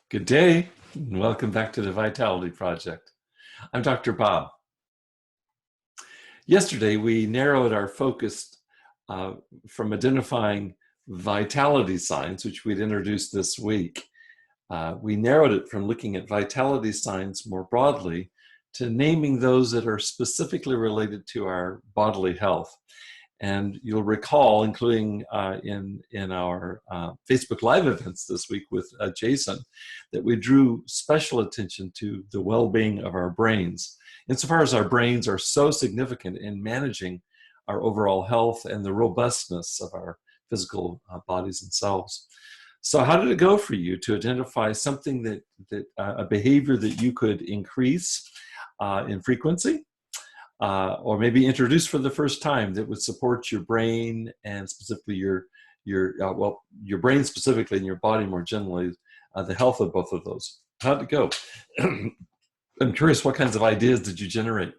Good day, and welcome back to the Vitality Project. I'm Dr. Bob. Yesterday, we narrowed our focus from identifying vitality signs, which we'd introduced this week. We narrowed it from looking at vitality signs more broadly to naming those that are specifically related to our bodily health. And you'll recall, including in our Facebook Live events this week with Jason, that we drew special attention to the well-being of our brains, insofar as our brains are so significant in managing our overall health and the robustness of our physical bodies and selves. So how did it go for you to identify something a behavior that you could increase in frequency? Or maybe introduce for the first time that would support your brain and specifically your brain specifically and your body more generally, the health of both of those. How'd it go? I'm curious, what kinds of ideas did you generate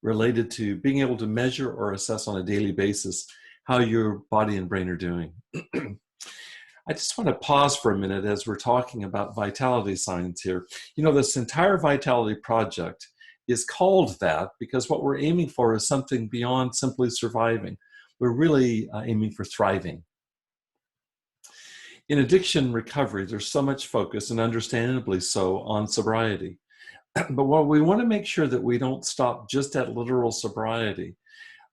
related to being able to measure or assess on a daily basis how your body and brain are doing? I just want to pause for a minute as we're talking about vitality signs here. You know, this entire Vitality Project is called that because what we're aiming for is something beyond simply surviving. We're really aiming for thriving. In addiction recovery, there's so much focus, and understandably so, on sobriety. But what we want to make sure that we don't stop just at literal sobriety.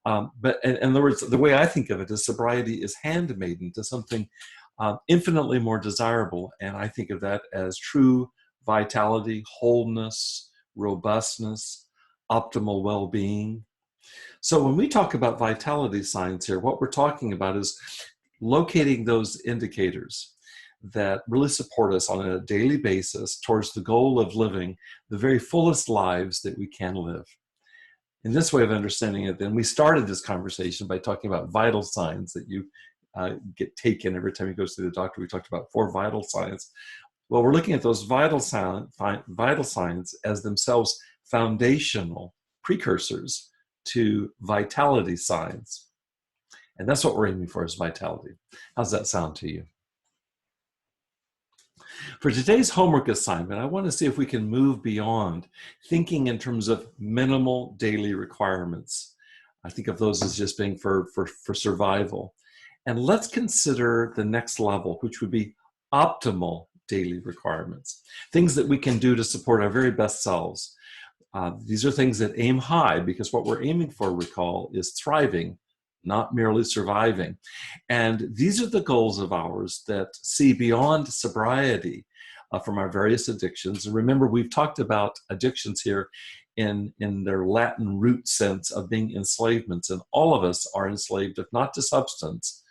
But in other words, the way I think of it is sobriety is handmaiden to something infinitely more desirable. And I think of that as true vitality, wholeness, robustness, optimal well-being. So when we talk about vitality signs here, what we're talking about is locating those indicators that really support us on a daily basis towards the goal of living the very fullest lives that we can live. In this way of understanding it, then we started this conversation by talking about vital signs that you get taken every time you go to the doctor. We talked about 4 vital signs. Well, we're looking at those vital signs as themselves foundational precursors to vitality signs. And that's what we're aiming for, is vitality. How's that sound to you? For today's homework assignment, I want to see if we can move beyond thinking in terms of minimal daily requirements. I think of those as just being for survival. And let's consider the next level, which would be optimal daily requirements, things that we can do to support our very best selves. These are things that aim high, because what we're aiming for, recall, is thriving, not merely surviving. And these are the goals of ours that see beyond sobriety from our various addictions. And remember, we've talked about addictions here in their Latin root sense of being enslavements, and all of us are enslaved, if not to substance.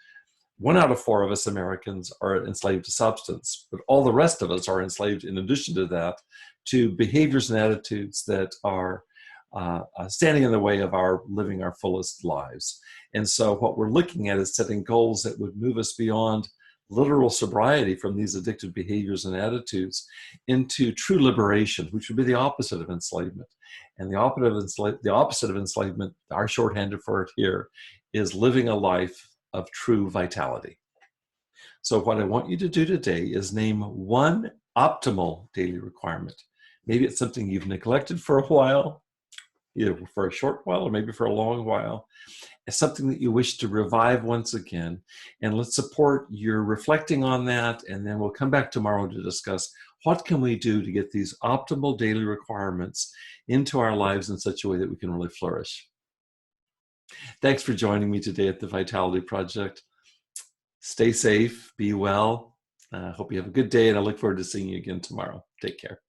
1 out of 4 of us Americans are enslaved to substance, but all the rest of us are enslaved, in addition to that, to behaviors and attitudes that are standing in the way of our living our fullest lives. And so what we're looking at is setting goals that would move us beyond literal sobriety from these addictive behaviors and attitudes into true liberation, which would be the opposite of enslavement. And the opposite of enslavement, our shorthanded for it here, is living a life of true vitality. So what I want you to do today is name 1 optimal daily requirement. Maybe it's something you've neglected for a while, either for a short while or maybe for a long while. It's something that you wish to revive once again. And let's support your reflecting on that. And then we'll come back tomorrow to discuss what can we do to get these optimal daily requirements into our lives in such a way that we can really flourish. Thanks for joining me today at the Vitality Project. Stay safe, be well. I hope you have a good day, and I look forward to seeing you again tomorrow. Take care.